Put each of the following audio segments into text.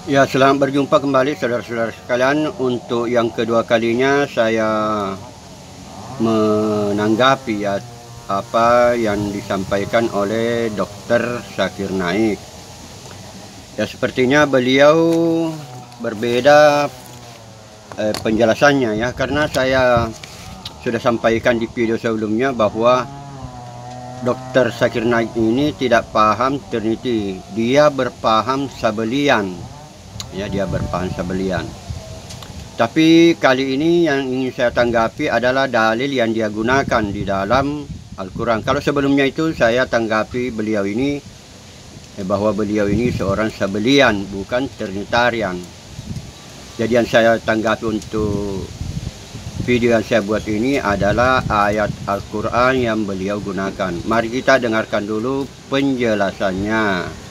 Ya, selamat berjumpa kembali saudara-saudara sekalian. Untuk yang kedua kalinya saya menanggapi ya apa yang disampaikan oleh Dr. Zakir Naik. Ya, sepertinya beliau berbeda penjelasannya ya, karena saya sudah sampaikan di video sebelumnya bahwa Dr. Zakir Naik ini tidak paham Trinity, dia berpaham Sabelian. Ya, dia berpaham Sabelian. Tapi kali ini yang ingin saya tanggapi adalah dalil yang dia gunakan di dalam Al-Quran. Kalau sebelumnya itu saya tanggapi beliau ini bahwa beliau ini seorang Sabelian, bukan Trinitarian. Jadi yang saya tanggapi untuk video yang saya buat ini adalah ayat Al-Quran yang beliau gunakan. Mari kita dengarkan dulu penjelasannya.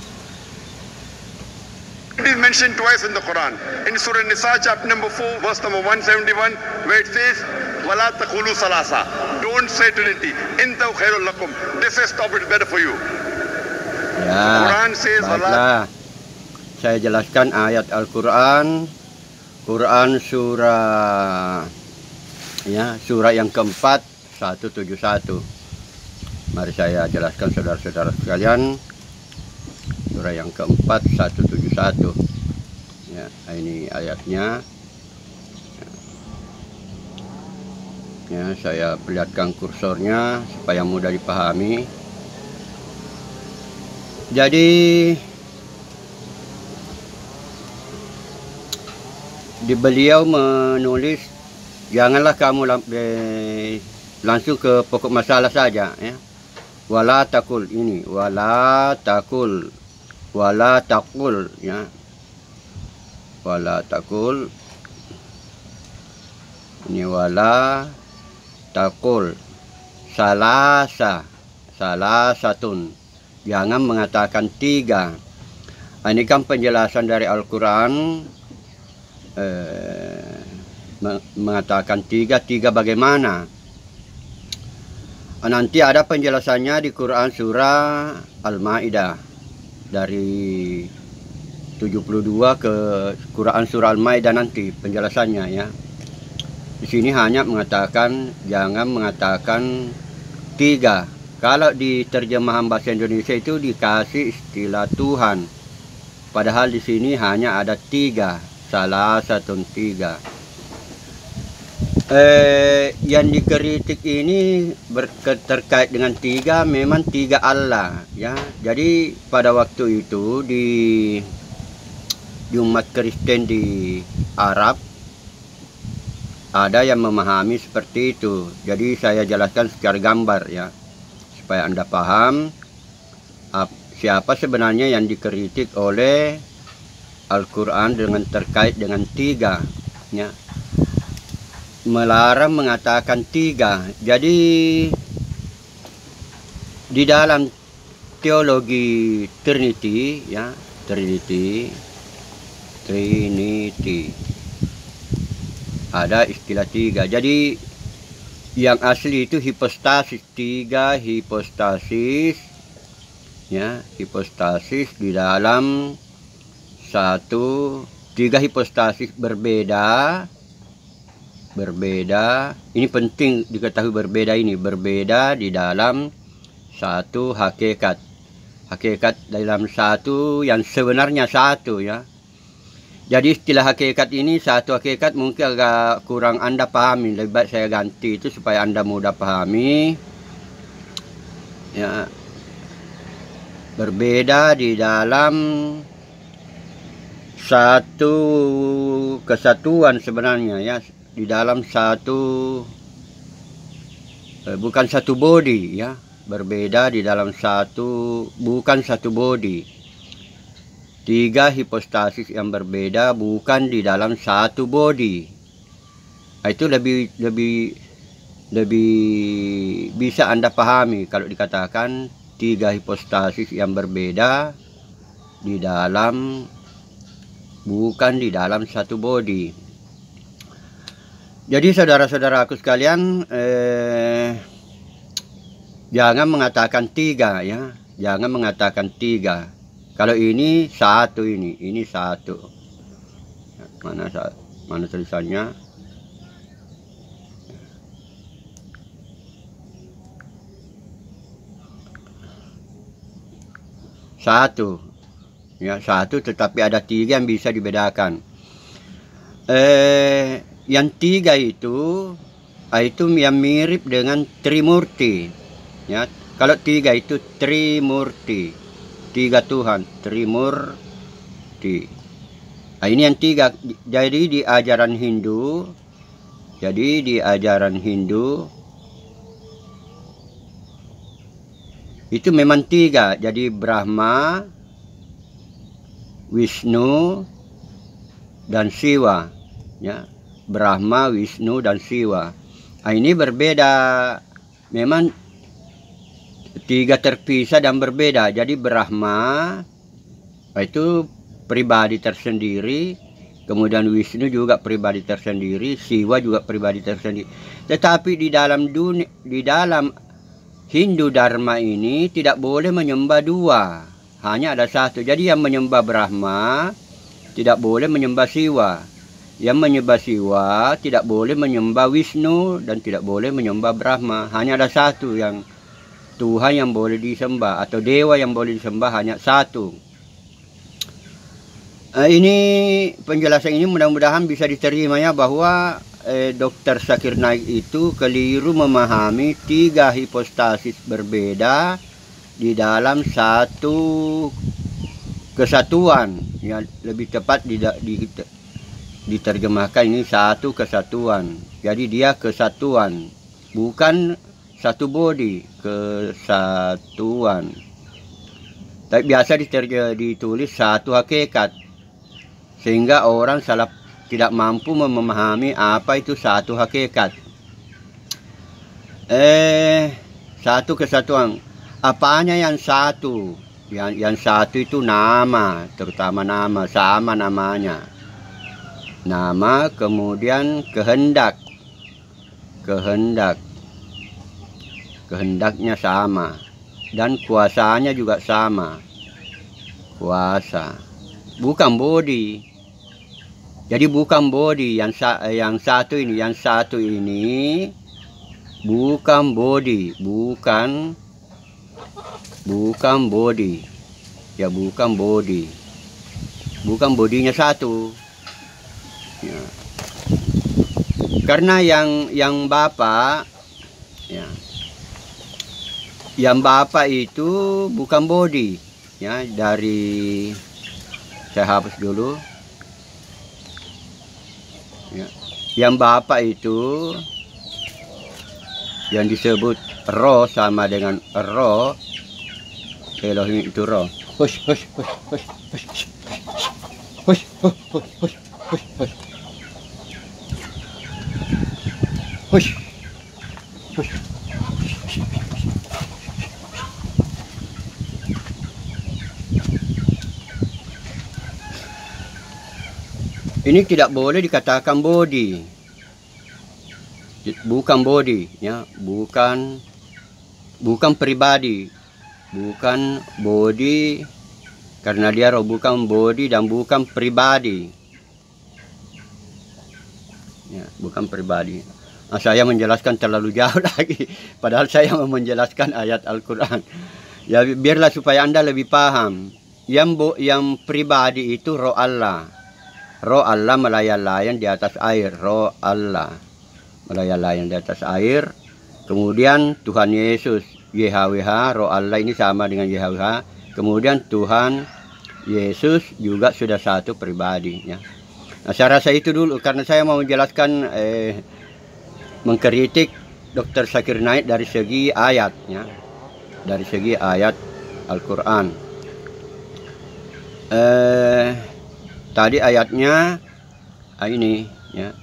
It is mentioned twice in the Quran. In Surah Nisa, chapter number 4, verse number 171, where it says, وَلَا تَقُولُوا ثَلَاثَةً. Don't say Trinity. إِنْتَوْ خَيْرٌ لَكُمْ. This is stop it better for you. Ya, Quran says, baiklah. Saya jelaskan ayat Al-Quran. Quran surah yang keempat 171. Mari saya jelaskan saudara-saudara sekalian. Surah yang keempat 171. Ya, ini ayatnya. Ya, saya perlihatkan kursornya supaya mudah dipahami. Jadi di beliau menulis, janganlah kamu langsung ke pokok masalah saja ya. Wala takul, ini wala takul ya, wala takul, ini wala takul salasatun, jangan mengatakan tiga. Ini kan penjelasan dari Al-Quran, mengatakan tiga bagaimana. Nanti ada penjelasannya di Quran surah Al-Maidah dari 72 ke Quran surah Al-Maidah, nanti penjelasannya ya. Di sini hanya mengatakan jangan mengatakan tiga. Kalau di terjemahan bahasa Indonesia itu dikasih istilah Tuhan, padahal di sini hanya ada tiga, salah satu tiga. Yang dikritik ini terkait dengan tiga, memang tiga Allah ya. Jadi pada waktu itu di umat Kristen di Arab ada yang memahami seperti itu. Jadi saya jelaskan secara gambar ya, supaya Anda paham siapa sebenarnya yang dikritik oleh Al-Quran dengan terkait dengan tiga ya. Melarang mengatakan tiga. Jadi di dalam teologi Trinity ya, Trinity ada istilah tiga. Jadi yang asli itu hipostasis, tiga hipostasis ya, hipostasis di dalam satu, tiga hipostasis berbeda. Ini penting diketahui, berbeda di dalam satu hakikat dalam satu yang sebenarnya satu ya. Jadi istilah hakikat ini, satu hakikat mungkin agak kurang Anda pahami, lebih baik saya ganti itu supaya Anda mudah pahami ya. Berbeda di dalam satu kesatuan sebenarnya ya, di dalam satu, bukan satu body ya, berbeda di dalam satu, bukan satu body. Tiga hipostasis yang berbeda, bukan di dalam satu body. Itu lebih bisa Anda pahami kalau dikatakan tiga hipostasis yang berbeda di dalam, bukan di dalam satu body. Jadi saudara-saudaraku sekalian, jangan mengatakan tiga ya, jangan mengatakan tiga. Kalau ini satu, ini satu. Mana tulisannya? Satu, ya satu, tetapi ada 3 yang bisa dibedakan. Yang 3 itu yang mirip dengan Trimurti, ya. Kalau 3 itu Trimurti, 3 Tuhan, Trimurti. Nah, ini yang 3. Jadi di ajaran Hindu, itu memang 3. Jadi Brahma, Wisnu, dan Siwa, ya. Brahma, Wisnu, dan Siwa. Nah, ini berbeda, memang 3 terpisah dan berbeda. Jadi Brahma itu pribadi tersendiri, kemudian Wisnu juga pribadi tersendiri, Siwa juga pribadi tersendiri. Tetapi di dalam Hindu Dharma ini tidak boleh menyembah 2, hanya ada 1. Jadi yang menyembah Brahma tidak boleh menyembah Siwa, yang menyembah Siwa tidak boleh menyembah Wisnu, dan tidak boleh menyembah Brahma. Hanya ada 1 yang Tuhan yang boleh disembah, atau dewa yang boleh disembah, hanya 1. Ini penjelasan ini mudah-mudahan bisa diterima, ya, bahwa Dr. Zakir Naik itu keliru memahami 3 hipostasis berbeda di dalam satu kesatuan. Ya, lebih tepat diterjemahkan ini satu kesatuan. Jadi dia kesatuan, bukan satu body, kesatuan. Tapi biasa ditulis satu hakikat, sehingga orang tidak mampu memahami apa itu satu hakikat. Satu kesatuan. Apanya yang satu? Yang satu itu nama, terutama nama, sama namanya. Nama, kemudian kehendak. Kehendaknya sama. Dan kuasanya juga sama. Kuasa. Bukan body. Jadi bukan body yang satu ini bukan body, bukan body. Ya, bukan body. Bukan bodinya satu. Ya. Karena yang Bapak, ya. Yang Bapak itu bukan body, ya. Dari saya hapus dulu. Ya. Yang Bapak itu yang disebut roh sama dengan roh, Elohim itu roh. Hush. Ini tidak boleh dikatakan body, bukan body, ya, bukan pribadi, bukan body, karena dia roh, bukan body dan bukan pribadi, ya, bukan pribadi. Nah, saya menjelaskan terlalu jauh lagi, padahal saya mau menjelaskan ayat Al-Quran. Ya, biarlah supaya Anda lebih paham. Yang pribadi itu roh Allah. Roh Allah melayang-layang di atas air. Roh Allah melayang-layang di atas air. Kemudian Tuhan Yesus, YHWH, roh Allah ini sama dengan YHWH. Kemudian Tuhan Yesus juga sudah satu pribadi, ya. Nah, saya rasa itu dulu, karena saya mau menjelaskan, mengkritik Dr. Zakir Naik dari segi ayat, ya. Dari segi ayat Al-Quran. Tadi ayatnya ini, ya.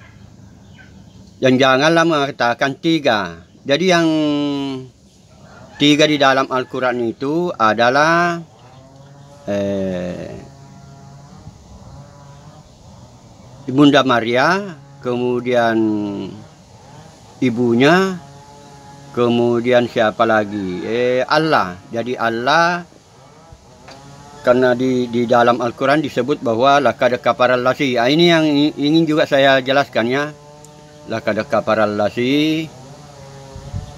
Dan janganlah mengatakan 3. Jadi yang 3 di dalam Al-Quran itu adalah Ibunda Maria, kemudian ibunya, kemudian siapa lagi? Allah. Jadi Allah karena di dalam Al-Quran disebut bahwa laqad kafaral lasi. Ini yang ingin juga saya jelaskan ya. Laqad kafaral lasi,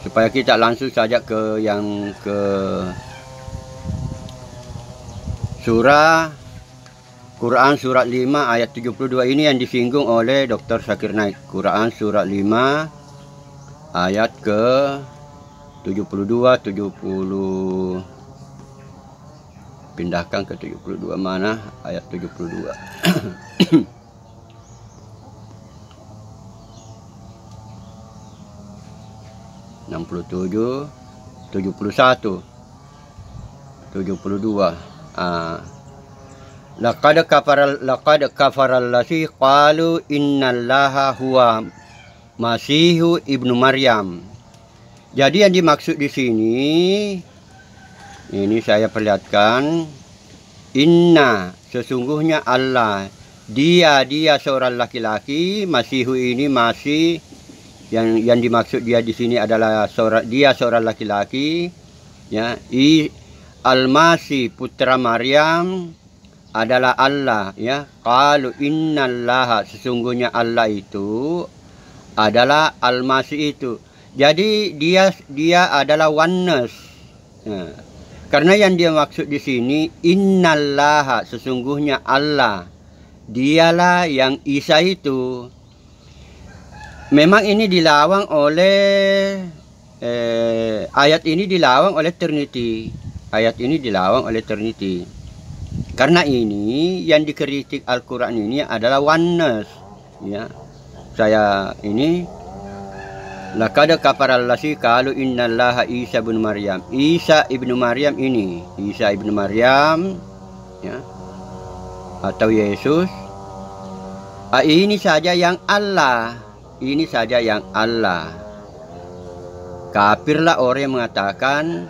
supaya kita langsung saja ke yang ke surah Quran surat 5 ayat 72 ini yang disinggung oleh Dr. Zakir Naik. Quran surat 5 ayat ke 72, 70. Pindahkan ke 72, mana ayat 72. 67, 71, 72. Laqad kafaral lasi qalu innallaha huwa Masihu ibnu Maryam. Jadi yang dimaksud di sini, ini saya perlihatkan, inna, sesungguhnya Allah, dia seorang laki-laki. Masihu ini masih yang dimaksud dia di sini adalah seorang laki-laki, ya. Al-Masih putra Maryam adalah Allah, ya. Qalu innallaha, sesungguhnya Allah itu adalah Al-Masih itu. Jadi dia adalah oneness. Ya. Karena yang dia maksud di sini innallaha, sesungguhnya Allah, dialah yang Isa itu. Memang ini dilawang oleh ayat ini dilawang oleh Trinity. Ayat ini dilawang oleh Trinity. Karena ini yang dikritik Al-Quran ini adalah oneness, ya. Saya ini laqad kafaral lasi qalu innallaha Isa ibnu Maryam. Isa ibnu Maryam ini, Isa ibnu Maryam, ya, atau Yesus. Ini saja yang Allah. Ini saja yang Allah. Kafirlah orang yang mengatakan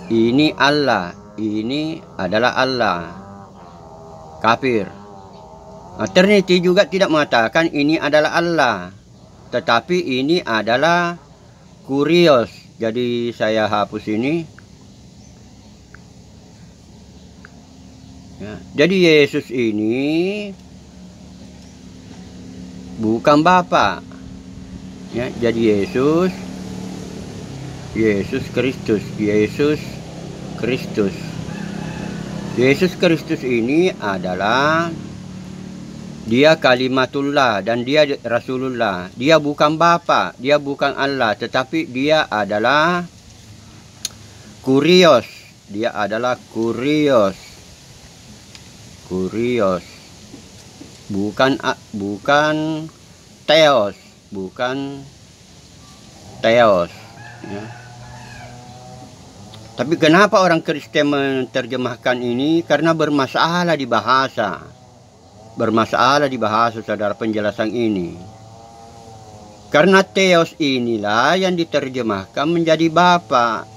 ini Allah, ini adalah Allah. Kafir. Trinity juga tidak mengatakan ini adalah Allah, tetapi ini adalah Kurios. Jadi saya hapus ini. Ya. Jadi Yesus ini bukan Bapa, ya. Jadi Yesus Kristus, Yesus Kristus ini adalah dia kalimatullah dan dia Rasulullah. Dia bukan Bapa, dia bukan Allah, tetapi dia adalah Kurios. Dia adalah Kurios. Bukan Theos, ya. Tapi kenapa orang Kristen menerjemahkan ini? Karena bermasalah di bahasa. Saudara, penjelasan ini. Karena Theos inilah yang diterjemahkan menjadi Bapa.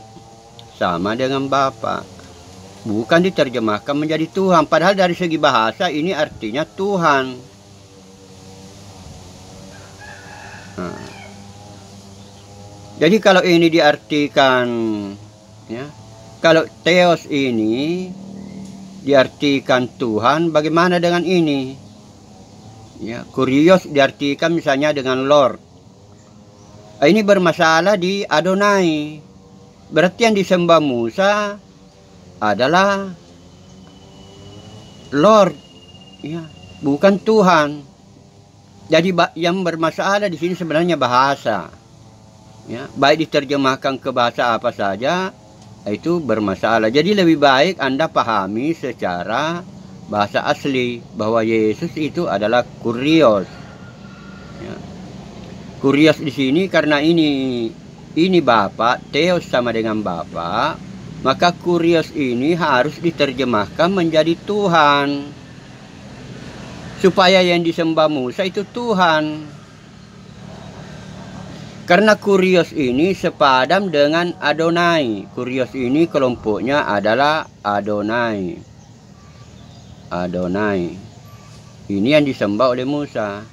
Sama dengan Bapa. Bukan diterjemahkan menjadi Tuhan. Padahal dari segi bahasa ini artinya Tuhan. Nah. Jadi kalau ini diartikan, ya, kalau Theos ini diartikan Tuhan, bagaimana dengan ini? Ya, Kurios diartikan misalnya dengan Lord. Ini bermasalah di Adonai. Berarti yang disembah Musa adalah Lord, ya, bukan Tuhan. Jadi yang bermasalah di sini sebenarnya bahasa. Ya, baik diterjemahkan ke bahasa apa saja, itu bermasalah. Jadi lebih baik Anda pahami secara bahasa asli bahwa Yesus itu adalah Kurios. Ya. Kurios di sini karena ini Bapa, Theos sama dengan Bapa, maka Kurios ini harus diterjemahkan menjadi Tuhan. Supaya yang disembah Musa itu Tuhan. Karena Kurios ini sepadam dengan Adonai. Kurios ini kelompoknya adalah Adonai. Ini yang disembah oleh Musa.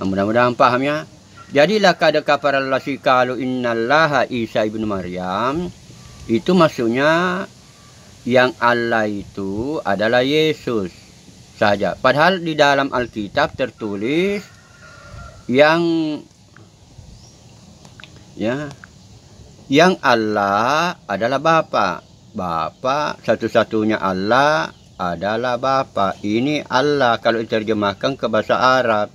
Mudah-mudahan paham ya. Jadi laqad kafaral lasi qalu innallaha Isa ibnu Maryam. Itu maksudnya yang Allah itu adalah Yesus saja. Padahal di dalam Alkitab tertulis yang Allah adalah Bapa. Bapa, satu-satunya Allah adalah Bapa. Ini Allah kalau diterjemahkan ke bahasa Arab.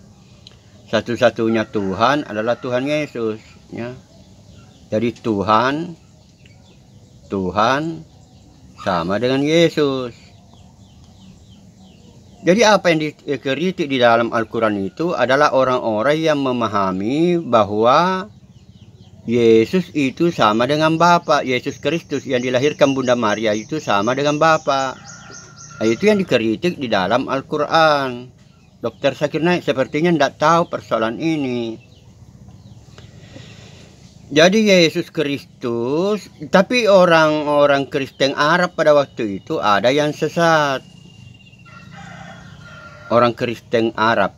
Satu-satunya Tuhan adalah Tuhan Yesus, ya. Jadi Tuhan sama dengan Yesus. Jadi apa yang dikritik di dalam Al-Quran itu adalah orang-orang yang memahami bahwa Yesus itu sama dengan Bapa. Yesus Kristus yang dilahirkan Bunda Maria itu sama dengan Bapa. Nah, itu yang dikritik di dalam Al-Quran. Dr. Zakir Naik sepertinya tidak tahu persoalan ini. Jadi Yesus Kristus, tapi orang-orang Kristen Arab pada waktu itu ada yang sesat. Orang Kristen Arab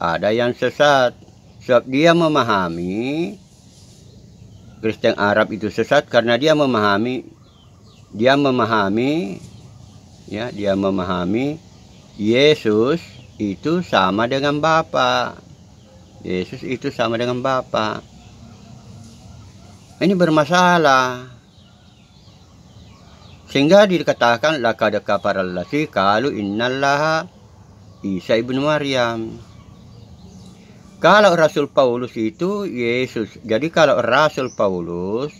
ada yang sesat. Sebab dia memahami Kristen Arab itu sesat karena dia memahami Yesus itu sama dengan Bapa. Yesus itu sama dengan Bapa. Ini bermasalah. Sehingga dikatakan laqad kafara allazi qalu innallaha Isa ibnu Maryam. Kalau Rasul Paulus itu Yesus. Jadi kalau Rasul Paulus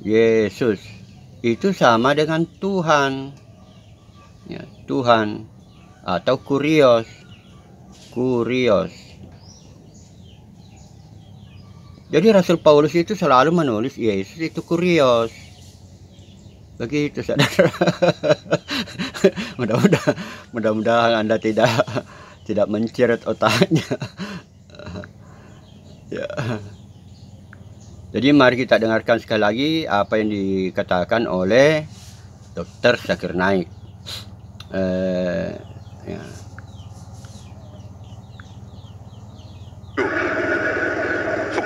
Yesus itu sama dengan Tuhan, ya, Tuhan atau kurios. Jadi Rasul Paulus itu selalu menulis Yesus itu kurios. Begitu, saudara. Mudah-mudahan Anda tidak menceret otaknya. Ya. Jadi mari kita dengarkan sekali lagi apa yang dikatakan oleh Dr. Zakir Naik. Ya.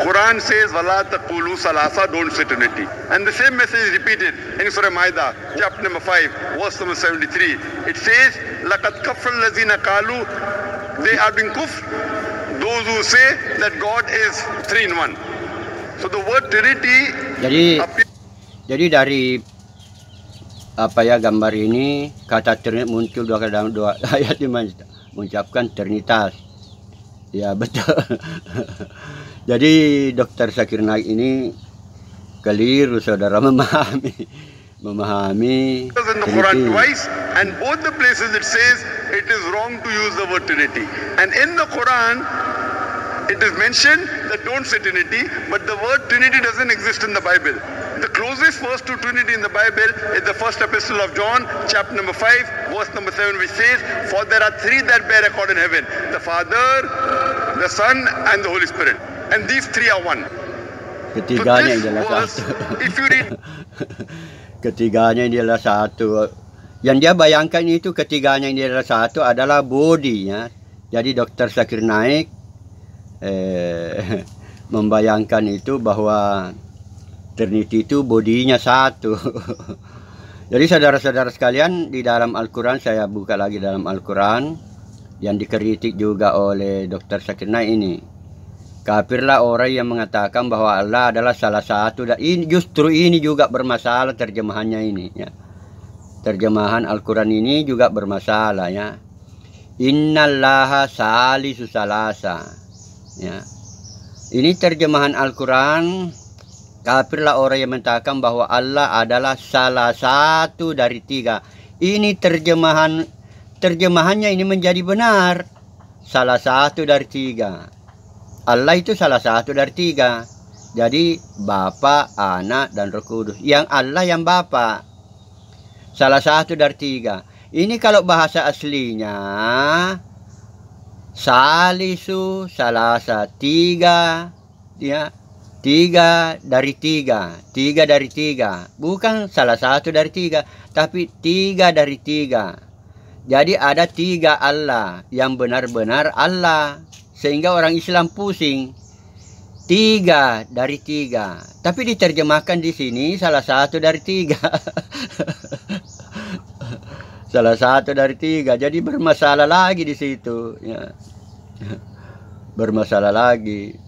Quran says, "Wala taqulu salasa," don't say Trinity. And the same message is repeated in Surah Maida, chapter number 5, verse number 73. It says, "Laqad kafara allazina qalu," they are being kufr, those who say that God is 3 in 1. So the word Trinity. Jadi dari apa ya gambar ini, kata Trinity muncul dalam dua ayat mengucapkan Trinitas. Ya betul. Jadi Dr. Zakir Naik ini keliru, saudara, memahami in the Quran twice, and both the places it says it is wrong to use the word Trinity. And in the Quran it is mentioned that don't say Trinity, but the word Trinity doesn't exist in the Bible. The closest verse to Trinity in the Bible is the first epistle of John, chapter number 5, verse number 7, which says, "For there are 3 that bear record in heaven, the Father, the Son, and the Holy Spirit. And these 3 are one." Ketiganya adalah satu. If you read, ketiganya adalah satu. Yang dia bayangkan itu ketiganya adalah satu adalah bodinya. Jadi Dr. Zakir Naik membayangkan itu bahwa Trinity itu bodinya satu. Jadi saudara-saudara sekalian, di dalam Al-Quran, saya buka lagi dalam Al-Quran yang dikritik juga oleh Dr. Zakir Naik ini. Kafirlah orang yang mengatakan bahwa Allah adalah salah satu, dan ini justru ini juga bermasalah terjemahannya ini, ya. Terjemahan Al-Quran ini juga bermasalah, ya. Innallaha salisu salasa, ya. Ini terjemahan Al-Quran. Kafirlah orang yang mengatakan bahwa Allah adalah salah satu dari 3. Ini terjemahannya ini menjadi benar. Salah satu dari 3. Allah itu salah satu dari 3. Jadi Bapa, Anak, dan Roh Kudus. Yang Allah yang Bapa. Salah satu dari 3. Ini kalau bahasa aslinya salisu salasa, 3, ya. 3 dari 3, 3 dari 3. Bukan salah satu dari 3, tapi 3 dari 3. Jadi ada 3 Allah yang benar-benar Allah. Sehingga orang Islam pusing. 3 dari 3. Tapi diterjemahkan di sini salah satu dari 3. Salah satu dari 3. Jadi bermasalah lagi di situ. Ya. Bermasalah lagi.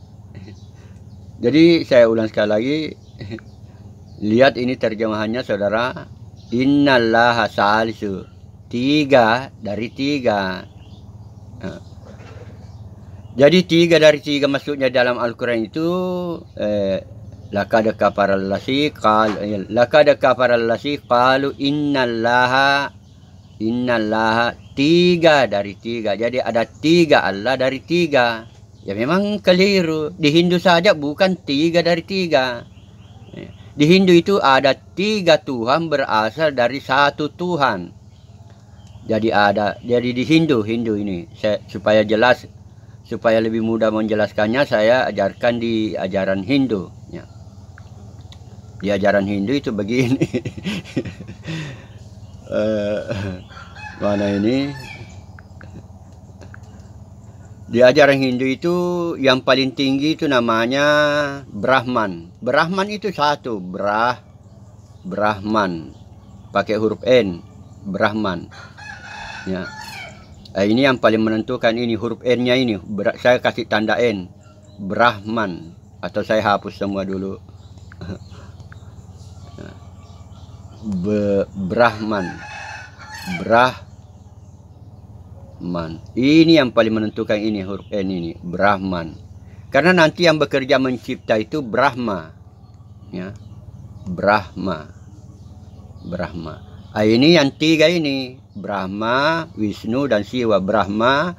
Jadi saya ulang sekali lagi. Lihat ini terjemahannya saudara. Innallaha salisu. 3 dari 3. Jadi 3 dari 3 maksudnya dalam Al-Quran itu laqad kafara allazina qalu innallaha 3 dari 3. Jadi ada 3 Allah dari 3. Ya memang keliru. Di Hindu saja bukan 3 dari 3. Di Hindu itu ada 3 Tuhan berasal dari 1 Tuhan. Jadi di Hindu ini supaya jelas, supaya lebih mudah menjelaskannya, saya ajarkan di ajaran Hindu. Ya. Di ajaran Hindu itu begini. Mana ini? Di ajaran Hindu itu yang paling tinggi itu namanya Brahman. Brahman itu satu, Brahman. Pakai huruf N, Brahman. Ya. Ini yang paling menentukan, ini huruf N-nya ini. Saya kasih tanda N. Brahman. Atau saya hapus semua dulu. Brahman. Ini yang paling menentukan, ini huruf N ini. Brahman. Karena nanti yang bekerja mencipta itu Brahma. Ya. Brahma. Ini yang 3 ini. Brahma, Wisnu, dan Siwa. Brahma,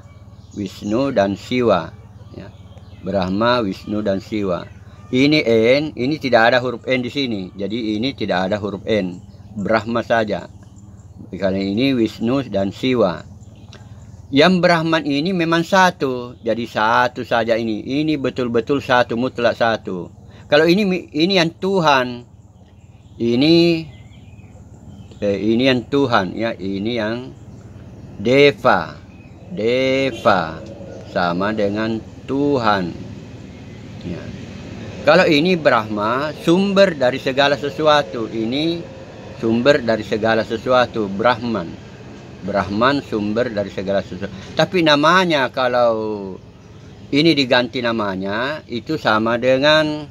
Wisnu, dan Siwa. Ya. Brahma, Wisnu, dan Siwa. Ini N, ini tidak ada huruf N di sini. Jadi ini tidak ada huruf N. Brahma saja. Karena ini Wisnu dan Siwa. Yang Brahman ini memang satu. Jadi satu saja ini. Ini betul-betul satu, mutlak satu. Kalau ini yang Tuhan. Ini yang Tuhan, ya. Ini yang Deva sama dengan Tuhan. Ya. Kalau ini Brahma, sumber dari segala sesuatu. Ini sumber dari segala sesuatu, Brahman, sumber dari segala sesuatu. Tapi namanya, kalau ini diganti namanya, itu sama dengan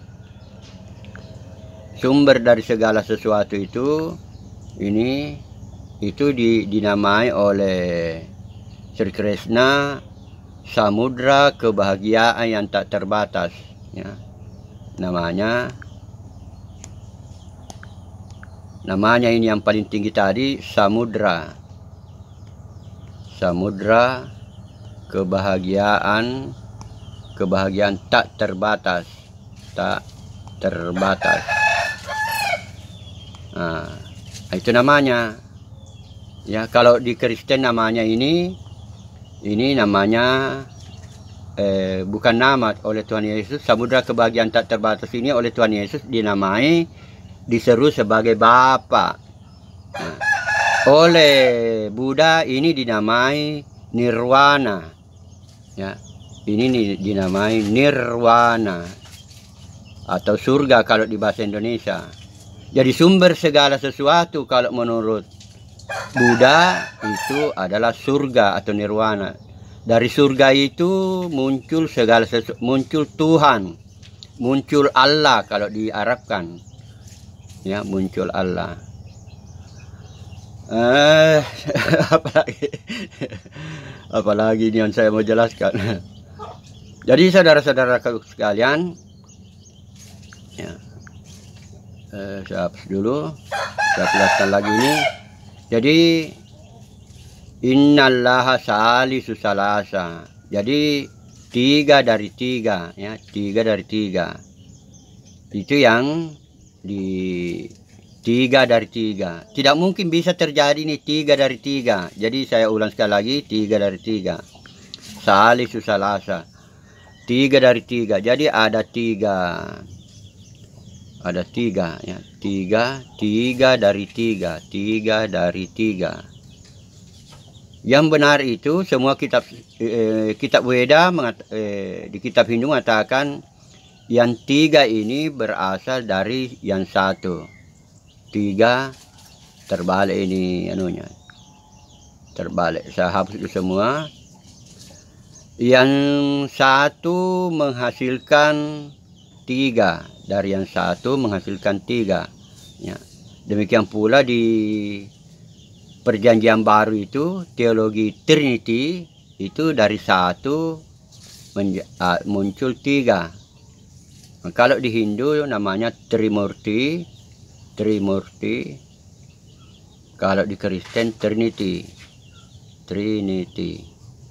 sumber dari segala sesuatu itu. Itu dinamai oleh Sri Krishna samudra kebahagiaan yang tak terbatas. Ya. Namanya ini yang paling tinggi tadi, samudra kebahagiaan tak terbatas. Nah, itu namanya. Ya, kalau di Kristen namanya ini namanya bukan nama oleh Tuhan Yesus. Samudra kebahagiaan tak terbatas ini oleh Tuhan Yesus diseru sebagai Bapa. Nah, oleh Buddha ini dinamai Nirwana. Ya, ini dinamai Nirwana atau surga kalau di bahasa Indonesia. Jadi sumber segala sesuatu kalau menurut Buddha itu adalah surga atau nirwana. Dari surga itu muncul segala sesuatu, muncul Tuhan, muncul Allah kalau diarabkan. Ya, muncul Allah. Apalagi ini yang saya mau jelaskan. Jadi saudara-saudara sekalian, ya. Saya hapus dulu, saya jelaskan lagi ini. Jadi innallaha salisu salasa. Jadi 3 dari 3, ya, 3 dari 3. Itu yang di 3 dari 3. Tidak mungkin bisa terjadi ini 3 dari 3. Jadi saya ulang sekali lagi, 3 dari 3. Salisu salasa. 3 dari 3. Jadi ada 3. Ada 3 ya. 3 dari 3, 3 dari 3. Yang benar itu semua kitab kitab Weda di kitab Hindu mengatakan yang 3 ini berasal dari yang 1. 3 terbalik ini anunya. Terbalik. Saya hapus itu semua. Yang 1 menghasilkan 3, dari yang 1 menghasilkan 3 ya. Demikian pula di perjanjian baru itu teologi Trinity itu dari 1 muncul 3. Nah, kalau di Hindu namanya Trimurti. Kalau di Kristen Trinity.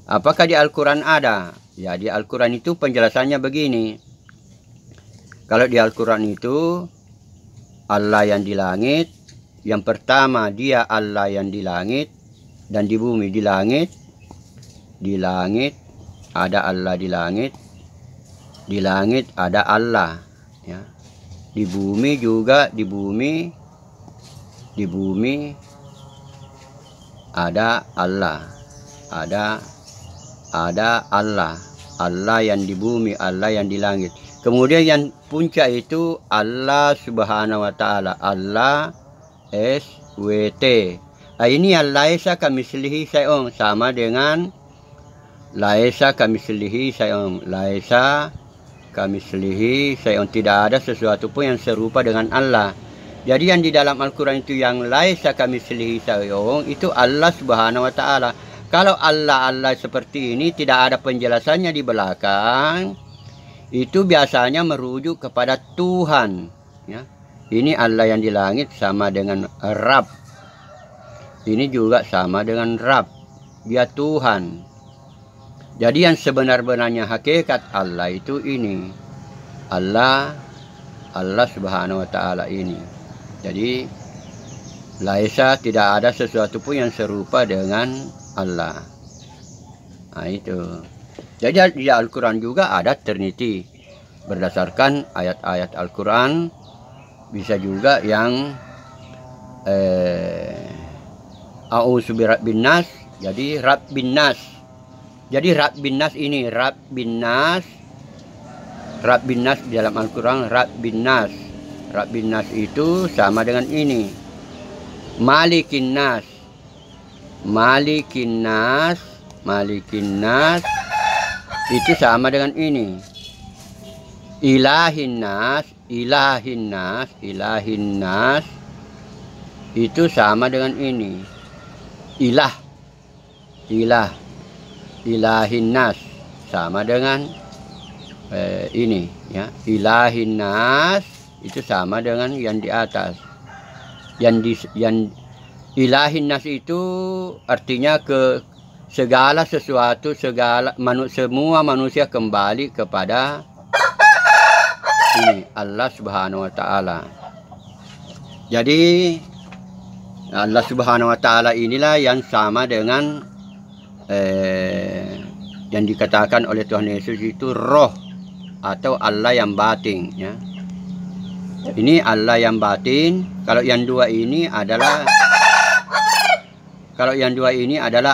Apakah di Al-Quran ada? Ya, di Al-Quran itu penjelasannya begini. Kalau di Al-Quran itu Allah yang di langit, yang pertama dia Allah yang di langit dan di bumi. Di langit ada Allah di langit ada Allah ya. Di bumi juga di bumi ada Allah, ada Allah yang di bumi, Allah yang di langit. Kemudian yang puncak itu Allah Subhanahu wa Ta'ala, Allah SWT. Ini yang laisa kamitslihi syai'un, sama dengan laisa kamitslihi syai'un. Laisa kamitslihi syai'un, tidak ada sesuatu pun yang serupa dengan Allah. Jadi yang di dalam Al-Quran itu yang laisa kamitslihi syai'un itu Allah Subhanahu wa Ta'ala. Kalau Allah seperti ini tidak ada penjelasannya di belakang, itu biasanya merujuk kepada Tuhan ya. Ini Allah yang di langit sama dengan Rabb. Ini juga sama dengan Rabb. Dia Tuhan. Jadi yang sebenar-benarnya hakikat Allah itu ini. Allah Subhanahu wa Ta'ala ini. Jadi laisa, tidak ada sesuatu pun yang serupa dengan Allah. Nah itu. Jadi di Al-Quran juga ada Trinity. Berdasarkan ayat-ayat Al-Quran. Bisa juga yang A'udzu birabbin nas. Jadi Rabbin nas. Jadi Rabbin nas ini Rabbin nas di dalam Al-Quran Rabbin nas. Rabbin nas itu sama dengan ini. Malikin nas itu sama dengan ini. Ilahin nas itu sama dengan ini. Ilahin nas sama dengan ini ya. Ilahin nas itu sama dengan yang di atas. Yang ilahin nas itu artinya ke segala sesuatu, semua manusia kembali kepada ini Allah Subhanahu wa Ta'ala. Jadi Allah Subhanahu wa Ta'ala inilah yang sama dengan yang dikatakan oleh Tuhan Yesus itu roh atau Allah yang batin ya. Ini Allah yang batin. Kalau yang dua ini adalah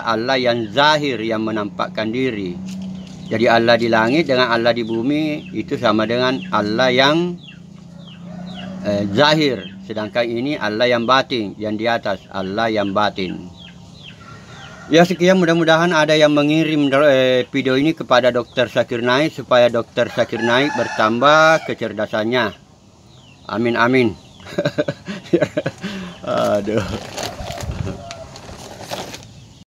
Allah yang zahir, yang menampakkan diri. Jadi Allah di langit dengan Allah di bumi itu sama dengan Allah yang zahir. Sedangkan ini Allah yang batin, yang di atas Allah yang batin. Ya sekian, mudah-mudahan ada yang mengirim video ini kepada Dr. Zakir Naik supaya Dr. Zakir Naik bertambah kecerdasannya. Amin amin. Aduh.